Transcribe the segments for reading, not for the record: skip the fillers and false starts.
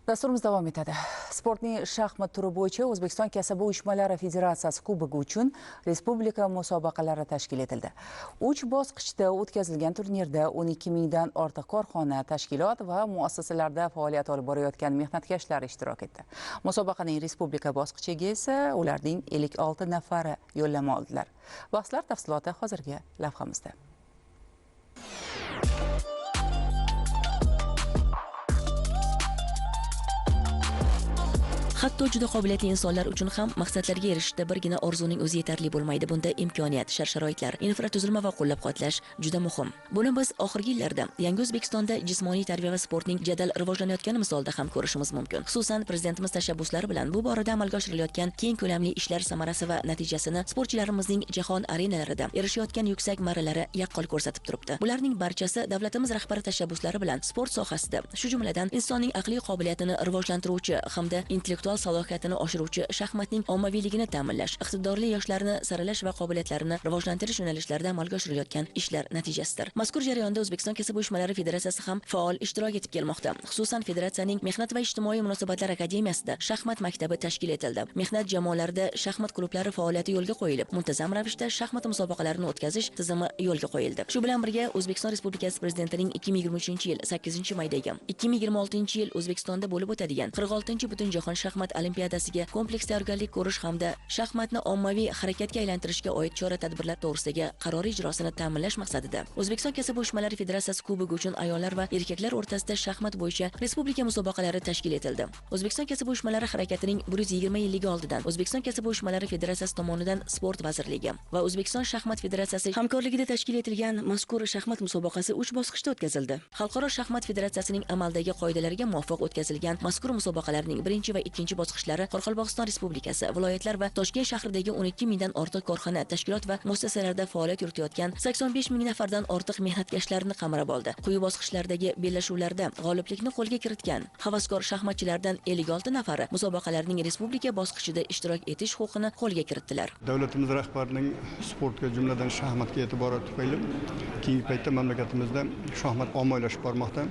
Dasturimiz davom etadi. Sportning shaxmat turi bo'yicha O'zbekiston kasaba uyushmalari federatsiyasi kubogi uchun respublika musobaqalari tashkil etildi. 3 bosqichda o'tkazilgan turnirda 12 mingdan ortiq korxona, tashkilot va muassasalarda faoliyat olib borayotgan mehnatkashlar ishtirok etdi. Musobaqaning respublika bosqichiga esa ularning 56 nafari yo'llanma oldilar. Bahslar tafsiloti hozirgi lavhamizda. Hatto juda qobiliyatli insonlar uchun ham maqsadlarga erishishda birgina orzuning o'zi yetarli bo'lmaydi. Bunda imkoniyat, shart-sharoitlar, infratuzilma va qo'llab-quvvatlash juda muhim. Buni biz oxirgi yillarda Yangi O'zbekistonda jismoniy tarbiya va sportning jadal rivojlanayotgani misolida ham ko'rishimiz mumkin. Xususan, prezidentimiz tashabbuslari bilan bu borada amalga oshirilayotgan keng ko'lamli ishlar samarasi va natijasini sportchilarimizning jahon arenalarida erishayotgan yuksak marralari yaqqol ko'rsatib turibdi. Bularning barchasi davlatimiz rahbari tashabbuslari bilan sport sohasida, shu jumladan insonning aqliy qobiliyatini rivojlantiruvchi hamda intellektual salohiyatini oshiruvchi shaxmatning ommaviyligini ta'minlash, iqtidorli yoshlarni saralash va qobiliyatlarini rivojlantirish yo'nalishlarida amalga oshirilayotgan ishlar natijasidir. Mazkur jarayonda O'zbekiston kasaba uyushmalari federatsiyasi ham faol ishtirok etib kelmoqda. Xususan, federatsiyaning Mehnat va ijtimoiy munosabatlar akademiyasida shaxmat maktabi tashkil etildi. Mehnat jamoalarida shaxmat klublari faoliyati yo'lga qo'yilib, muntazam ravishda shaxmat musobaqalarini o'tkazish tizimi yo'lga qo'yildi. Shu bilan birga O'zbekiston Respublikasi Prezidentining 2023-yil 8-maydagi 2026-yil O'zbekistonda bo'lib o'tadigan 46-Butunjahon shaxmat olimpiadasiga kompleks tayyorgarlik ko'rish hamda shaxmatni ommaviy harakatga aylantirishga oid chora-tadbirlar to'g'risidagi qaror ijrosini ta'minlash maqsadida O'zbekiston kasaba uyushmalari federatsiyasi kubogi uchun ayollar va erkaklar o'rtasida shaxmat bo'yicha respublika musobaqalari tashkil etildi. O'zbekiston kasaba uyushmalari harakatining 120 yilligi oldidan O'zbekiston kasaba uyushmalari federatsiyasi tomonidan Sport vazirligi va O'zbekiston shaxmat federatsiyasi hamkorligida tashkil etilgan mazkur shaxmat musobaqasi 3 bosqichda o'tkazildi. Xalqaro shaxmat federatsiyasining amaldagi qoidalariga muvofiq o'tkazilgan mazkur musobaqalarning 1 va 2 bosqichlari Qoraqalpog'iston Respublikasi, viloyatlar va Toshkent shahridagi 12 mingdan ortiq korxona, tashkilot va muassasalarda faoliyat yuritayotgan 85 ming nafardan ortiq mehnatkashlarni qamrab oldi. Quyi bosqichlardagi bellashuvlarda g'oliblikni qo'lga kiritgan havaskor shaxmatchilardan 56 nafari musobaqalarning respublika bosqichida ishtirok etish huquqini qo'lga kiritdilar. Davlatimiz rahbarining sportga, jumladan shaxmatga e'tibori tufayli keyingi paytda mamlakatimizda shaxmat ommalashib bormoqda.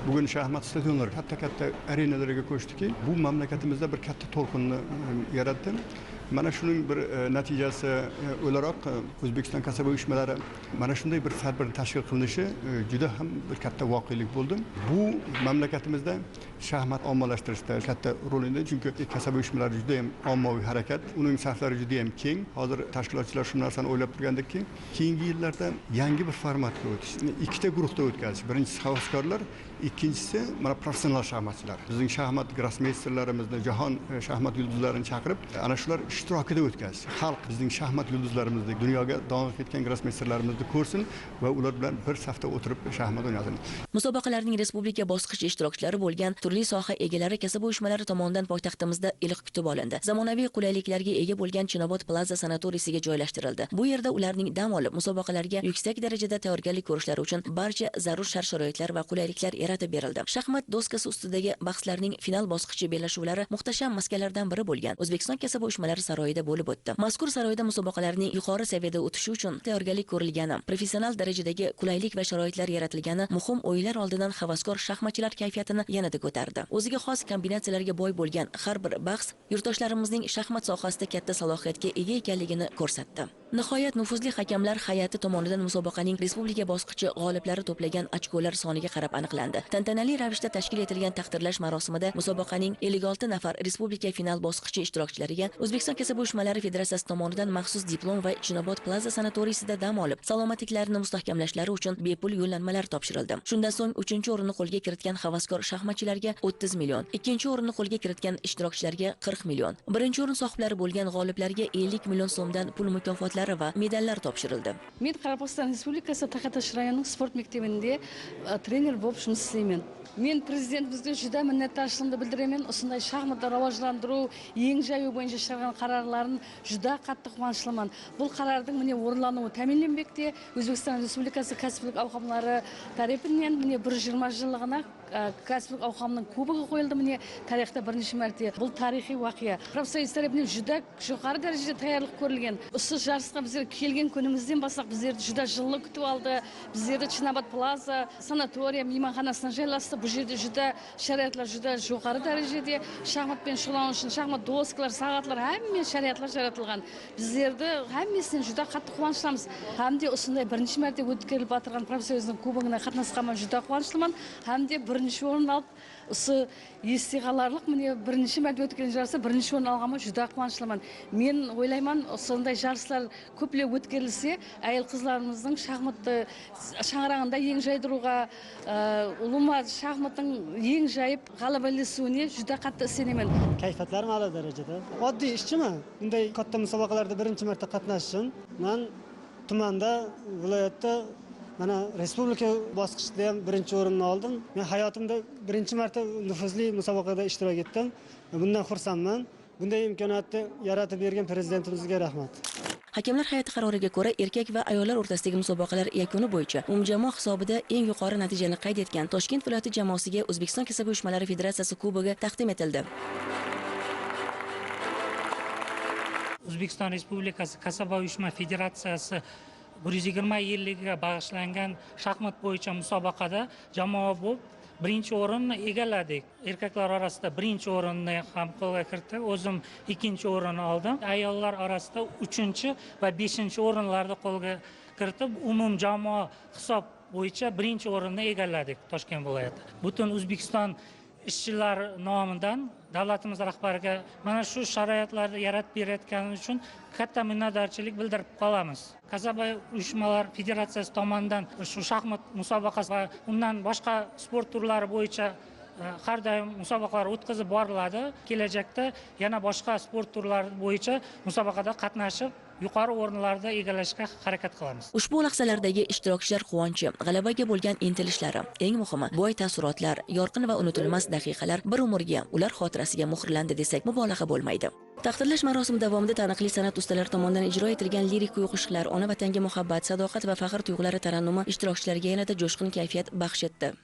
Bugun shaxmat stadionlari katta arenalarga ko'chdiki, bu mamlakatimizda bir katta to'lqinni yaratdi. Mana shuning bir natijasi o'laroq O'zbekiston kasaba uyushmalari mana shunday bir tadbir tashkil qilinishi juda ham bir katta voqelik bo'ldi. Bu mamlakatimizda shaxmat ommalashtirishda katta rol o'ynaydi, chunki kasaba uyushmalari juda ham ommaviy harakat, uning saflari juda ham keng. Hozir tashkilotchilar shu narsani o'ylab turgandiki, keyingi yillarda yangi bir formatga o'tish, ikkita guruhda o'tkazish. Birinchisi havaskorlar, ikkinchisi mana professional shaxmatchilar. Bizning shaxmat grossmeysterlarimizni, jahon shaxmat yulduzlarini chaqirib, ana shular ishtirokida o'tkazish. Xalq bizning shaxmat yulduzlarimizni, dunyoga dong etgan grossmeysterlarimizni ko'rsin va ular bilan bir safda o'tirib shaxmat o'ynasin. Musobaqalarning respublika bosqichi ishtirokchilari bo'lgan turli soha egalari kasaba uyushmalari tomonidan poytaxtimizda iliq kutib olindi. Zamonaviy qulayliklarga ega bo'lgan Chinobod Plaza sanatoriysiga joylashtirildi. Bu yerda ularning dam olib, musobaqalarga yuksak darajada tayyorgarlik ko'rishlari uchun barcha zarur shart-sharoitlar va qulayliklar yaratib berildi. Shaxmat doskasi ustidagi bahslarning final bosqichi bellashuvlari muhtasham maskanlardan biri bo'lgan O'zbekiston kasaba uyushmalari saroyida bo'lib o'tdi. Mazkur saroyda musobaqalarning yuqori saviyada o'tishi uchun tayyorgarlik ko'rilgani, professional darajadagi qulaylik va sharoitlar yaratilgani muhim o'yinlar oldidan havaskor shaxmatchilar kayfiyatini yanada ko'tardi. O'ziga xos kombinatsiyalarga boy bo'lgan har bir bahs yurtdoshlarimizning shaxmat sohasida katta salohiyatga ega ekanligini ko'rsatdi. Nihoyat nufuzli hakamlar hay'ati tomonidan musobaqaning respublika bosqichi g'oliblari to'plagan ochkolar soniga qarab aniqlandi. Tantanali ravishda tashkil etilgan taqdirlash marosimida musobaqaning 56 nafar respublika final bosqichi ishtirokchilariga O'zbekiston kasaba uyushmalari federatsiyasi tomonidan maxsus diplom va Chinobod Plaza sanatoriysida dam olib, salomatliklarini mustahkamlashlari uchun bepul yo'llanmalar topshirildi. Shundan so'ng 3-o'rinni qo'lga kiritgan havaskor shaxmatchilarga 30 million, 2-o'rinni qo'lga kiritgan ishtirokchilarga 40 million, 1-o'rin sohiblari bo'lgan g'oliblarga 50 million so'mdan pul mukofotlari va medallar topshirildi. Men Qoraqalpog'iston Respublikasi Taxatash rayonining sport maktabida trener bo'lib ishlayman. ishlayman. Men prezidentimizga juda minnatdorchiligimni bildiraman. O'shunday shaxmatni rivojlantiruv, yangi bo'yicha chiqargan qarorlarni juda qattiq quvonchliman. Bu qarorning meni o'rinlanuvi ta'minlanmoqda. O'zbekiston Respublikasi kasblik alqoblari tarafidan meni 120 yilligina кәсіптік ауқымның кубогы қойылды міне тарихта бірінші мәрте. Бұл тарихи уақия. Профсоюз тарапынан жүда жоғары дәрежеде даярлық көрілген. Осы жарысқа біздер келген күнімізден бастап біздерді жүда жылы күтіп алды. Біздерді Чинабад плаза, санатория, мейманханасына жайласты. Бұл жерде жүда шариғатлар жүда жоғары дәрежеде шахматпен шұғылдану үшін шахмат доскалар, сағатлар, әмме шариғатлар жаратылған. Біздерді әммесінен жүда қатты қуаныштымыз. Әмде осындай бірінші мәрте өткеріліп батырған профсоюздің кубогына қатынасқаныма жүда қуаныштымын. Әмде бірінші орын алып, осы есте қаларлық міне бірінші мәрте өткен жарыста бірінші орын алғаныма жүда қуаныштымын. Мен ойлаймын, осындай жарыстар көптеп өткерілсе, әйел қызларымыздың шахматты шаңырағында ең жайдыруға, ұлыма шахматтың ең жайып ғалабалесуіне жүда қатты сенемін. Kayfiyatlarim a'lo darajada. Oddiy ishchiman. Bunday katta musobaqalarda birinchi marta qatnashishim. Men tumanda, viloyatda mana respublika bosqichida ham birinchi o'rinni oldim. Men hayotimda birinchi marta nufuzli musobaqada ishtirok etdim. Bundan xursandman. Bunday imkoniyatni yaratib bergan prezidentimizga rahmat. Hakamlar hay'ati qaroriga ko'ra, erkak va ayollar o'rtasidagi musobaqalar yakuni bo'yicha umumjamoa hisobida eng yuqori natijani qayd etgan Toshkent viloyati jamoasiga O'zbekiston kasaba uyushmalari federatsiyasi kubogi taqdim etildi. O'zbekiston Respublikasi kasaba uyushma federatsiyasi 120 yilligiga bag'ishlangan shaxmat bo'yicha musobaqada jamoa bo'lib birinchi o'rinni egalladik. Erkaklar orasida birinchi o'rinni ham qo'lga kiritdik. O'zim ikkinchi o'rinni oldim. Ayollar orasida 3-chi va 5-chi o'rinlarni qo'lga kiritib, umum jamoa hisob bo'yicha birinchi o'rinni egalladik Toshkent viloyati. Butun O'zbekiston ishchilar nomidan davlatimiz rahbariga mana shu sharoitlarni yaratib berayotgani uchun katta minnatdorchilik bildirib qolamiz. Kasaba uyushmalar federatsiyasi tomonidan shu shaxmat musobaqasi va undan boshqa sport turlari bo'yicha har doim musobaqalar o'tkazib boriladi. Kelajakda yana boshqa sport turlari bo'yicha musobaqada qatnashib yuqori o'rinlarda egallashga harakat qilamiz. Ushbu lahzalardagi ishtirokchilar quvonchi, g'alabaga bo'lgan intilishlari, eng muhimi, boy taassurotlar, yorqin va unutilmas daqiqalar bir umrga, ular xotirasiga muhrlandi desak mubolag'a bo'lmaydi. Taqdirlash marosimi davomida taniqli san'at ustalari tomonidan ijro etilgan lirik kuy-qo'shiqlar, ona vatanga muhabbat, sadoqat va faxr tuyg'ulari tarannumi ishtirokchilarga yanada jo'shqin kayfiyat baxsh etdi.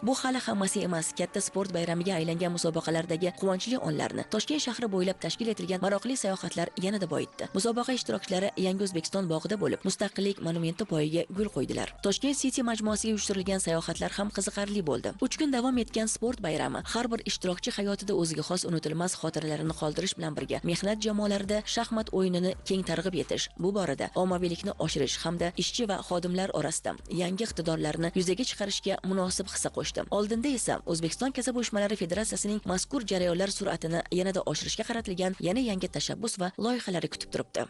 Bu hali hammasi emas, katta sport bayramiga aylangan musobaqalardagi quvonchli onlarni Toshkent shahri bo'ylab tashkil etilgan maroqli sayohatlar yanada boyitdi. Musobaqa ishtirokchilari Yangi O'zbekiston bog'ida bo'lib, Mustaqillik monumenti poyiga gul qo'ydilar. Toshkent City majmuasiga uyushtirilgan sayohatlar ham qiziqarli bo'ldi. 3 kun davom etgan sport bayrami har bir ishtirokchi hayotida o'ziga xos unutilmas xotiralarini qoldirish bilan birga, mehnat jamoalarida shaxmat o'yinini keng targ'ib etish, bu borada ommaviylikni oshirish hamda ishchi va xodimlar orasida yangi iqtidorlarni yuzaga chiqarishga munosib hissa qo'shdi. Oldinda esa O'zbekiston kasaba uyushmalari federatsiyasining mazkur jarayonlar sur'atini yanada oshirishga qaratilgan yana yangi tashabbus va loyihalari kutib turibdi.